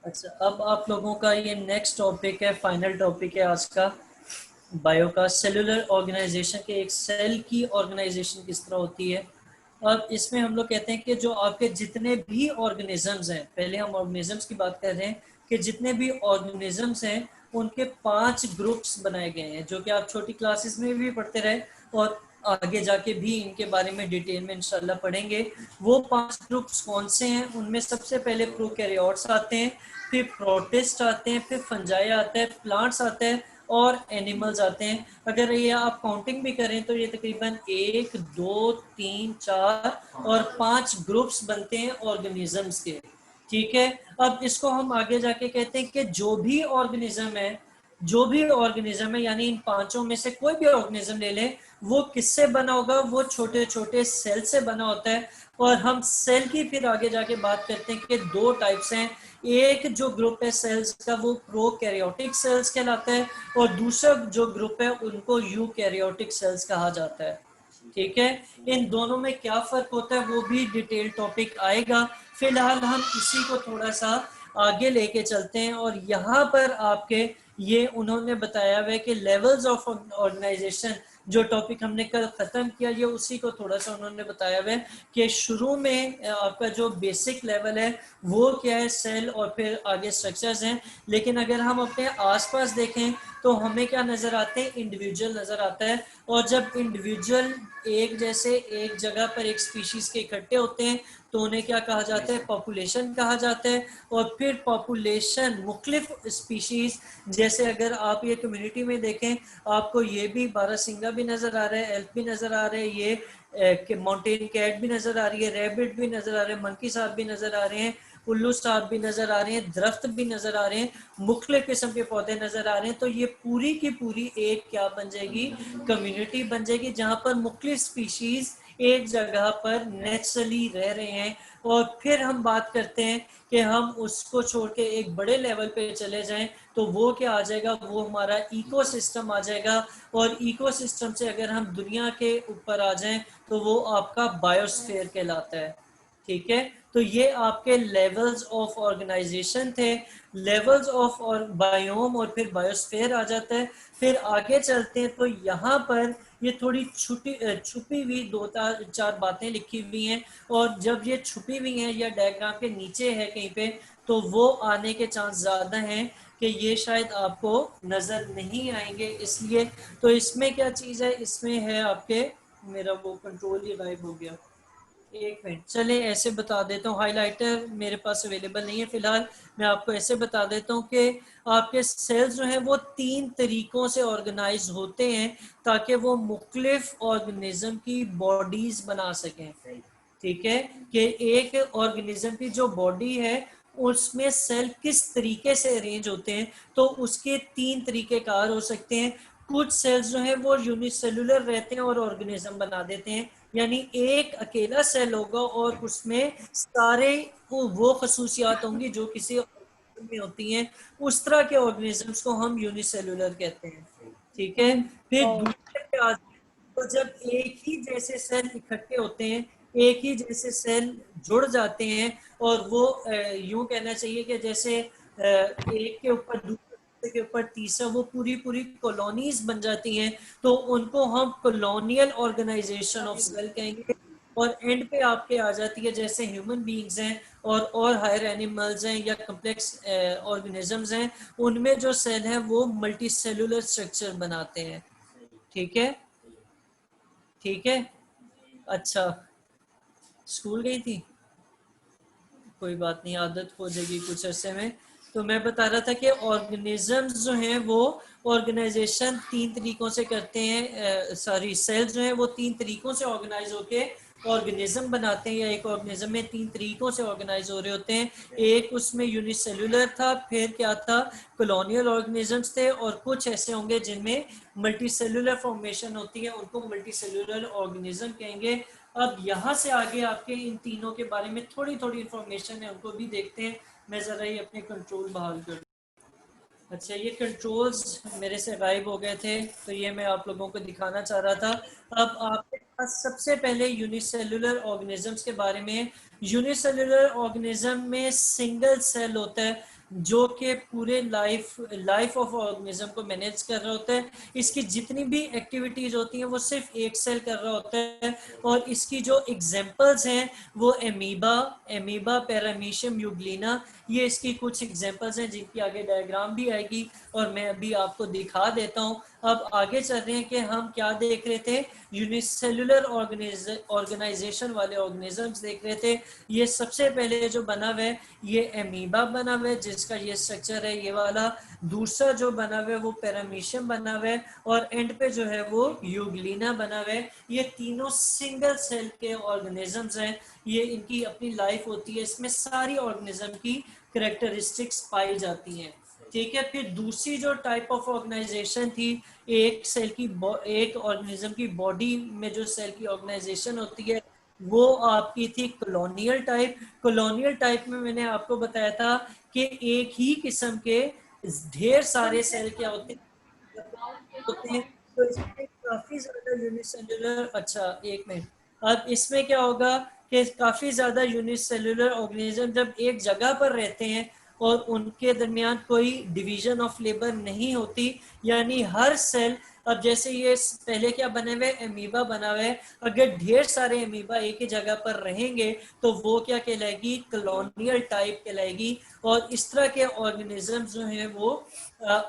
अच्छा, अब आप लोगों का ये नेक्स्ट टॉपिक है, फाइनल टॉपिक है आज का, बायो का। सेलुलर ऑर्गेनाइजेशन के एक सेल की ऑर्गेनाइजेशन किस तरह होती है। अब इसमें हम लोग कहते हैं कि जो आपके जितने भी ऑर्गेनिजम्स हैं, पहले हम ऑर्गेनिजम्स की बात कर रहे हैं कि जितने भी ऑर्गेनिजम्स हैं उनके 5 ग्रुप्स बनाए गए हैं, जो कि आप छोटी क्लासेस में भी पढ़ते रहे और आगे जाके भी इनके बारे में डिटेल में इंशाल्लाह पढ़ेंगे। वो 5 ग्रुप्स कौन से हैं? उनमें सबसे पहले प्रोकैरियोट्स आते हैं, फिर प्रोटिस्ट आते हैं, फिर फंजाई आता है, प्लांट्स आते हैं और एनिमल्स आते हैं। अगर ये आप काउंटिंग भी करें तो ये तकरीबन 1 2 3 4 और 5 ग्रुप्स बनते हैं ऑर्गेनिजम्स के। ठीक है, अब इसको हम आगे जाके कहते हैं कि जो भी ऑर्गेनिज्म है यानी इन पांचों में से कोई भी ऑर्गेनिज्म ले लें, वो किससे बना होगा? वो छोटे छोटे सेल से बना होता है। और हम सेल की फिर आगे जाके बात करते हैं कि 2 टाइप्स हैं। एक जो ग्रुप है सेल्स का वो प्रोकैरियोटिक सेल्स कहलाता है और दूसरा जो ग्रुप है उनको यूकैरियोटिक सेल्स कहा जाता है। ठीक है, इन दोनों में क्या फर्क होता है वो भी डिटेल टॉपिक आएगा। फिलहाल हम इसी को थोड़ा सा आगे लेके चलते हैं और यहाँ पर आपके ये उन्होंने बताया हुआ है कि लेवल्स ऑफ ऑर्गेनाइजेशन, जो टॉपिक हमने कल खत्म किया, ये उसी को थोड़ा सा उन्होंने बताया हुआ है कि शुरू में आपका जो बेसिक लेवल है वो क्या है, सेल, और फिर आगे स्ट्रक्चर्स हैं। लेकिन अगर हम अपने आसपास देखें तो हमें क्या नजर आते हैं? इंडिविजुअल नजर आता है। और जब इंडिविजुअल एक जैसे एक जगह पर एक स्पीशीज के इकट्ठे होते हैं तो उन्हें क्या कहा जाता है? पॉपुलेशन कहा जाता है। और फिर पॉपुलेशन मुख्तलिफ स्पीशीज, जैसे अगर आप ये कम्युनिटी में देखें, आपको ये भी बारहसिंगा भी नजर आ रहा है, एल्क भी नजर आ रहे हैं, ये माउंटेन कैट भी नजर आ रही है, रैबिट भी नजर आ रहे हैं, मंकी साहब भी नजर आ रहे हैं, उल्लू साहब भी नजर आ रहे हैं, दरख्त भी नजर आ रहे हैं, मुख्तलिफ किस्म के पौधे नजर आ रहे हैं। तो ये पूरी की पूरी एक क्या बन जाएगी? कम्युनिटी बन जाएगी, जहां पर मुख्तलिफ स्पीशीज एक जगह पर नेचुरली रह रहे हैं। और फिर हम बात करते हैं कि हम उसको छोड़ के एक बड़े लेवल पे चले जाएं तो वो क्या आ जाएगा? वो हमारा इकोसिस्टम आ जाएगा। और इकोसिस्टम से अगर हम दुनिया के ऊपर आ जाएं तो वो आपका बायोस्फीयर कहलाता है। ठीक है, तो ये आपके लेवल्स ऑफ ऑर्गेनाइजेशन थे, लेवल्स ऑफ और बायोम, और फिर बायोस्फीयर आ जाता है। फिर आगे चलते हैं तो यहाँ पर ये थोड़ी छुपी हुई 2 4 बातें लिखी हुई हैं। और जब ये छुपी हुई हैं या डायग्राम के नीचे है कहीं पे, तो वो आने के चांस ज़्यादा हैं कि ये शायद आपको नज़र नहीं आएंगे। इसलिए तो इसमें क्या चीज़ है? इसमें है आपके, मेरा वो कंट्रोल ही गायब हो गया, एक मिनट, चले ऐसे बता देता हूँ। हाइलाइटर मेरे पास अवेलेबल नहीं है फिलहाल, मैं आपको ऐसे बता देता हूँ कि आपके सेल्स जो हैं वो 3 तरीकों से ऑर्गेनाइज होते हैं ताकि वो मुख्तलिफ ऑर्गेनिज्म की बॉडीज बना सकें। ठीक है, कि एक ऑर्गेनिज्म की जो बॉडी है उसमें सेल किस तरीके से अरेंज होते हैं, तो उसके 3 तरीके कार हो सकते हैं। कुछ सेल्स जो है वो यूनिसेलुलर रहते हैं और ऑर्गेनिज्म बना देते हैं, यानी एक अकेला सेल होगा और उसमें सारे वो खसूसियात होंगी जो किसी ऑर्गेनिज्म में होती हैं। उस तरह के ऑर्गेनिजम्स को हम यूनिसेलुलर कहते हैं। ठीक है, फिर दूसरे पे आ जाए तो जब एक ही जैसे सेल इकट्ठे होते हैं, एक ही जैसे सेल जुड़ जाते हैं, और वो यूं कहना चाहिए कि जैसे एक के ऊपर दूसरे के ऊपर तीसरा, वो पूरी पूरी कॉलोनीज बन जाती हैं, तो उनको हम कॉलोनियल ऑर्गेनाइजेशन ऑफ सेल कहेंगे। और एंड पे आपके आ जाती है जैसे ह्यूमन बीइंग्स हैं और हायर एनिमल्स हैं या कम्प्लेक्स ऑर्गेनिजम्स हैं, उनमें जो सेल हैं वो मल्टी सेलुलर स्ट्रक्चर बनाते हैं। ठीक है, ठीक है। अच्छा, स्कूल गई थी? कोई बात नहीं, आदत हो जाएगी कुछ अरसे में। तो मैं बता रहा था कि ऑर्गेनिजम्स जो हैं वो ऑर्गेनाइजेशन 3 तरीकों से करते हैं, सॉरी, सेल्स जो हैं वो 3 तरीकों से ऑर्गेनाइज होके ऑर्गेनिज्म बनाते हैं, या एक ऑर्गेनिज्म में 3 तरीकों से ऑर्गेनाइज हो रहे होते हैं। एक उसमें यूनिसेलुलर था, फिर क्या था, कॉलोनियल ऑर्गेनिजम्स थे, और कुछ ऐसे होंगे जिनमें मल्टी सेलुलर फॉर्मेशन होती है, उनको मल्टी सेलुलर ऑर्गेनिज्म कहेंगे। अब यहाँ से आगे आपके इन तीनों के बारे में थोड़ी थोड़ी इंफॉर्मेशन है, उनको भी देखते हैं। मैं ज़रा ये अपने कंट्रोल बहाल कर, अच्छा, ये कंट्रोल्स मेरे से गायब हो गए थे, तो ये मैं आप लोगों को दिखाना चाह रहा था। अब आपके पास सबसे पहले यूनिसेलुलर ऑर्गेनिजम्स के बारे में। यूनिसेलुलर ऑर्गेनिज्म में सिंगल सेल होता है, जो कि पूरे लाइफ ऑफ ऑर्गेनिज्म को मैनेज कर रहा होता है। इसकी जितनी भी एक्टिविटीज होती हैं वो सिर्फ एक सेल कर रहा होता है। और इसकी जो एग्जांपल्स हैं वो एमीबा, पैरामीशियम, यूग्लिना, ये इसकी कुछ एग्जांपल्स हैं जिनकी आगे डायग्राम भी आएगी और मैं अभी आपको दिखा देता हूँ। अब आगे चल रहे हैं कि हम क्या देख रहे थे, यूनिसेलुलर ऑर्गेनाइजेशन वाले ऑर्गेनिजम्स देख रहे थे। ये सबसे पहले जो बना हुआ है ये एमीबा बना हुआ है, जिसका ये स्ट्रक्चर है ये वाला। दूसरा जो बना हुआ है वो पैरामीशियम बना हुआ है और एंड पे जो है वो यूग्लिना बना हुआ है। ये तीनों सिंगल सेल के ऑर्गेनिजम्स हैं। ये इनकी अपनी लाइफ होती है, इसमें सारी ऑर्गेनिज्म की कैरेक्टरिस्टिक्स पाई जाती हैं। ठीक है, फिर दूसरी जो टाइप ऑफ ऑर्गेनाइजेशन थी, एक ऑर्गेनिज्म की बॉडी में जो सेल की ऑर्गेनाइजेशन होती है वो आपकी थी कॉलोनियल टाइप। कॉलोनियल टाइप में मैंने आपको बताया था कि एक ही किस्म के ढेर सारे सेल क्या होते हैं। तो इसमें काफी ज्यादा यूनिसेल्युलर, अच्छा एक मिनट, अब इसमें क्या होगा कि काफी ज्यादा यूनिसेल्युलर ऑर्गेनिज्म जब एक जगह पर रहते हैं और उनके दरमियान कोई डिवीजन ऑफ लेबर नहीं होती, यानी हर सेल, अब जैसे ये पहले क्या बने हुए एमीबा बना हुआ है, अगर ढेर सारे एमीबा एक ही जगह पर रहेंगे तो वो क्या कहलाएगी, कॉलोनियल टाइप कहलाएगी। और इस तरह के ऑर्गेनिज्म जो है वो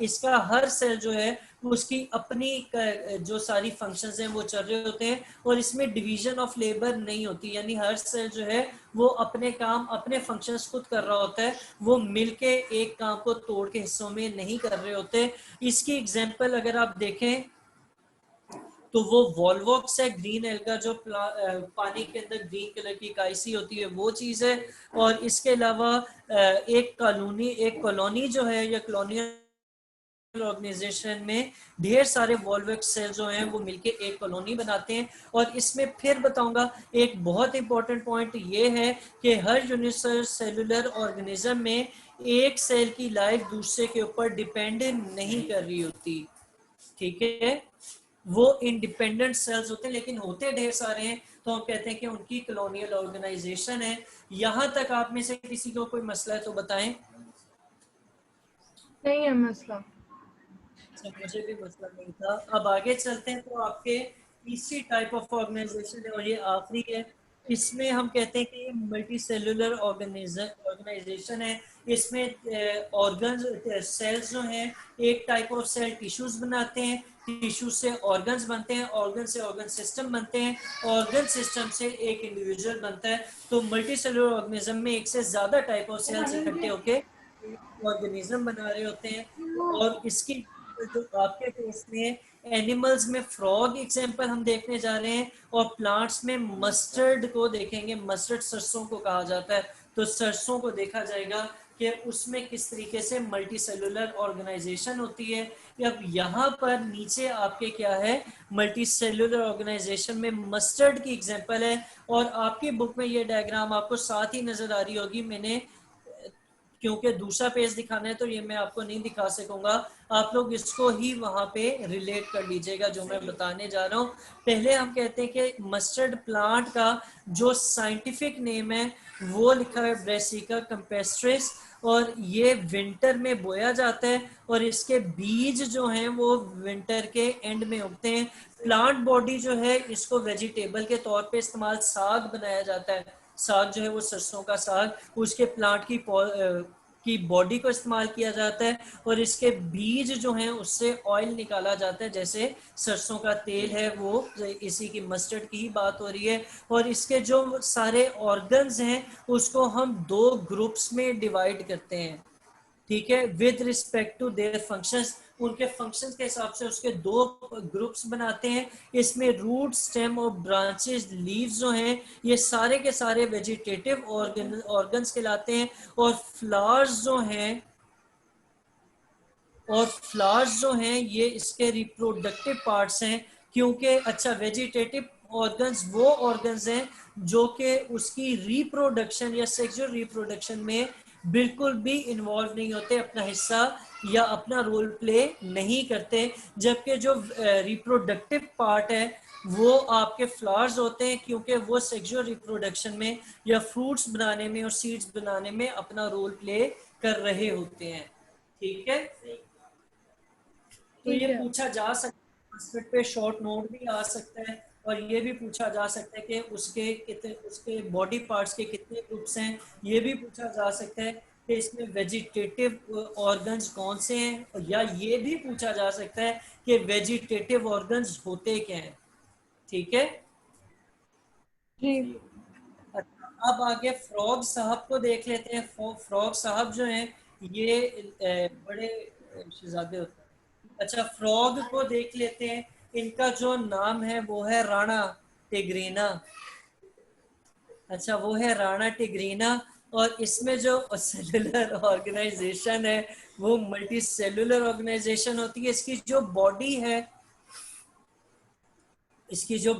इसका हर सेल जो है उसकी अपनी जो सारी फंक्शंस हैं वो चल रहे होते हैं और इसमें डिवीजन ऑफ लेबर नहीं होती, यानी हर सेल जो है वो अपने काम अपने फंक्शंस खुद कर रहा होता है, वो मिलके एक काम को तोड़ के हिस्सों में नहीं कर रहे होते। इसकी एग्जांपल अगर आप देखें तो वो वॉल्वॉक्स है, ग्रीन एल्गा जो पानी के अंदर ग्रीन कलर की काइसी होती है वो चीज है। और इसके अलावा एक कॉलोनी जो है या कॉलोनियल ऑर्गेनाइजेशन में ढेर सारे वॉल्वॉक्स सेल जो हैं वो मिलके एक कॉलोनी बनाते हैं। और इसमें फिर बताऊंगा एक बहुत इंपॉर्टेंट पॉइंट ये है कि हर यूनिसेलुलर ऑर्गेनिज्म में एक सेल की लाइफ दूसरे के ऊपर डिपेंड नहीं कर रही होती। ठीक है, वो इंडिपेंडेंट सेल्स होते हैं लेकिन होते ढेर सारे हैं, तो हम कहते हैं कि उनकी कॉलोनियल ऑर्गेनाइजेशन है। यहां तक आप में से किसी को कोई मसला है तो बताएं। नहीं है मसला। अच्छा, मुझे भी मसला नहीं था। अब आगे चलते हैं तो आपके तीसरी टाइप ऑफ ऑर्गेनाइजेशन है और ये आखिरी है। इसमें हम कहते हैं कि मल्टी सेलुलर ऑर्गेनाइजेशन है। इसमें ऑर्गन सेल्स जो हैं, एक टाइप ऑफ सेल टिश्यूज बनाते हैं, टिश्यू से ऑर्गन्स बनते हैं, ऑर्गन से ऑर्गन सिस्टम बनते हैं, ऑर्गन सिस्टम से एक इंडिविजुअल बनता है। तो मल्टी सेलुलर ऑर्गेनिज्म में एक से ज्यादा टाइप ऑफ सेल्स इकट्ठे होके ऑर्गेनिज्म बना रहे होते हैं। और इसकी जो आपके केस में एनिमल्स में फ्रॉग एग्जांपल हम देखने जा रहे हैं और प्लांट्स में मस्टर्ड को देखेंगे। मस्टर्ड सरसों को कहा जाता है, तो सरसों को देखा जाएगा कि उसमें किस तरीके से मल्टी सेलुलर ऑर्गेनाइजेशन होती है। अब यहाँ पर नीचे आपके क्या है, मल्टी सेलुलर ऑर्गेनाइजेशन में मस्टर्ड की एग्जांपल है। और आपकी बुक में ये डायग्राम आपको साथ ही नजर आ रही होगी। मैंने क्योंकि दूसरा पेज दिखाना है तो ये मैं आपको नहीं दिखा सकूंगा, आप लोग इसको ही वहां पे रिलेट कर लीजिएगा जो मैं बताने जा रहा हूँ। पहले हम कहते हैं कि मस्टर्ड प्लांट का जो साइंटिफिक नेम है वो लिखा है ब्रेसिका कैम्पेस्ट्रिस, और ये विंटर में बोया जाता है और इसके बीज जो हैं वो विंटर के एंड में उगते हैं। प्लांट बॉडी जो है इसको वेजिटेबल के तौर पे इस्तेमाल, साग बनाया जाता है, साग जो है वो सरसों का साग, उसके प्लांट की बॉडी को इस्तेमाल किया जाता है और इसके बीज जो हैं उससे ऑयल निकाला जाता है, जैसे सरसों का तेल है वो, इसी की मस्टर्ड की ही बात हो रही है। और इसके जो सारे ऑर्गन्स हैं उसको हम दो ग्रुप्स में डिवाइड करते हैं। ठीक है, with respect to their functions, उनके फंक्शंस के हिसाब से उसके दो ग्रुप्स बनाते हैं। इसमें रूट, स्टेम और ब्रांचेस, लीव्स जो हैं ये सारे के सारे वेजिटेटिव ऑर्गन्स कहलाते हैं। और फ्लावर्स जो हैं ये इसके रिप्रोडक्टिव पार्ट्स हैं, क्योंकि अच्छा वेजिटेटिव ऑर्गन्स वो ऑर्गन्स हैं जो कि उसकी रिप्रोडक्शन या सेक्सुअल रिप्रोडक्शन में बिल्कुल भी इन्वॉल्व नहीं होते, अपना हिस्सा या अपना रोल प्ले नहीं करते। जबकि जो रिप्रोडक्टिव पार्ट है वो आपके फ्लावर्स होते हैं, क्योंकि वो सेक्सुअल रिप्रोडक्शन में या फ्रूट्स बनाने में और सीड्स बनाने में अपना रोल प्ले कर रहे होते हैं। ठीक है, तो ठीक ये है। पूछा जा सकता है, पे शॉर्ट नोट भी आ सकता है, और ये भी पूछा जा सकता है कि उसके कितने, उसके बॉडी पार्ट्स के कितने ग्रुप्स हैं। ये भी पूछा जा सकता है कि इसमें वेजिटेटिव ऑर्गन्स कौन से हैं, या ये भी पूछा जा सकता है कि वेजिटेटिव ऑर्गन्स होते क्या हैं। ठीक है। जी। अच्छा, अब आगे फ्रॉग साहब को देख लेते हैं। फ्रॉग साहब जो हैं ये बड़े शहजादे होते हैं। अच्छा, फ्रॉग को देख लेते हैं। इनका जो नाम है वो है राणा टिग्रीना। अच्छा, वो है राणा टिग्रीना। और इसमें जो सेलुलर ऑर्गेनाइजेशन है वो मल्टी सेलुलर ऑर्गेनाइजेशन होती है। इसकी जो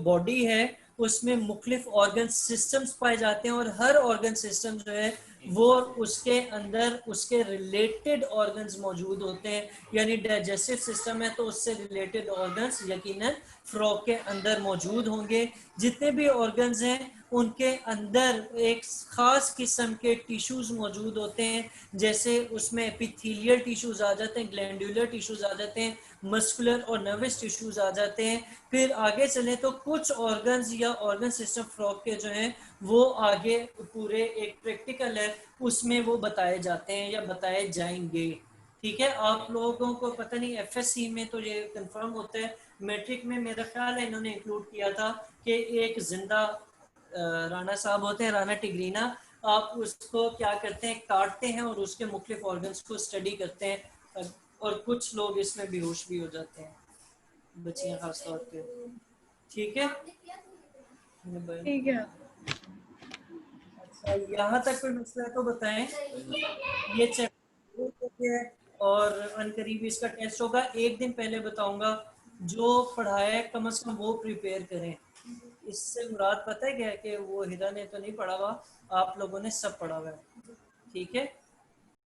बॉडी है उसमें मुख्तलिफ ऑर्गन सिस्टम्स पाए जाते हैं, और हर ऑर्गन सिस्टम जो है वो उसके अंदर उसके रिलेटेड ऑर्गन्स मौजूद होते हैं। यानी डाइजेस्टिव सिस्टम है तो उससे रिलेटेड ऑर्गन्स यकीनन फ्रॉग के अंदर मौजूद होंगे। जितने भी ऑर्गन्स हैं उनके अंदर एक खास किस्म के टिश्यूज मौजूद होते हैं। जैसे उसमें एपिथेलियल टिश्यूज आ जाते हैं, ग्लैंडुलर टिश्यूज आ जाते हैं, मस्कुलर और नर्वस टिश्यूज आ जाते हैं। फिर आगे चले तो कुछ ऑर्गन्स या ऑर्गन सिस्टम फ्रॉग के जो हैं वो आगे पूरे एक प्रैक्टिकल है उसमें वो बताए जाते हैं या बताए जाएंगे। ठीक है, आप लोगों को पता नहीं एफएससी में तो ये कंफर्म होता है, मैट्रिक में मेरा ख्याल है इन्होंने इंक्लूड किया था कि एक जिंदा राणा साहब होते हैं, राणा टिग्रीना। आप उसको क्या करते हैं, काटते हैं और उसके मुख्तलिफ ऑर्गन्स को स्टडी करते हैं, और कुछ लोग इसमें बेहोश भी हो जाते हैं, बच्चियां खास तौर पे। ठीक है। ठीक है। अच्छा, यहाँ तक कोई मसला है तो बताएं। ये चैप्टर है और अनकरीब इसका टेस्ट होगा, एक दिन पहले बताऊंगा। जो पढ़ाया है कम से कम वो प्रिपेयर करें। इससे मुराद पता है क्या है कि वो हिरा ने तो नहीं पढ़ा हुआ, आप लोगों ने सब पढ़ा हुआ है। ठीक है।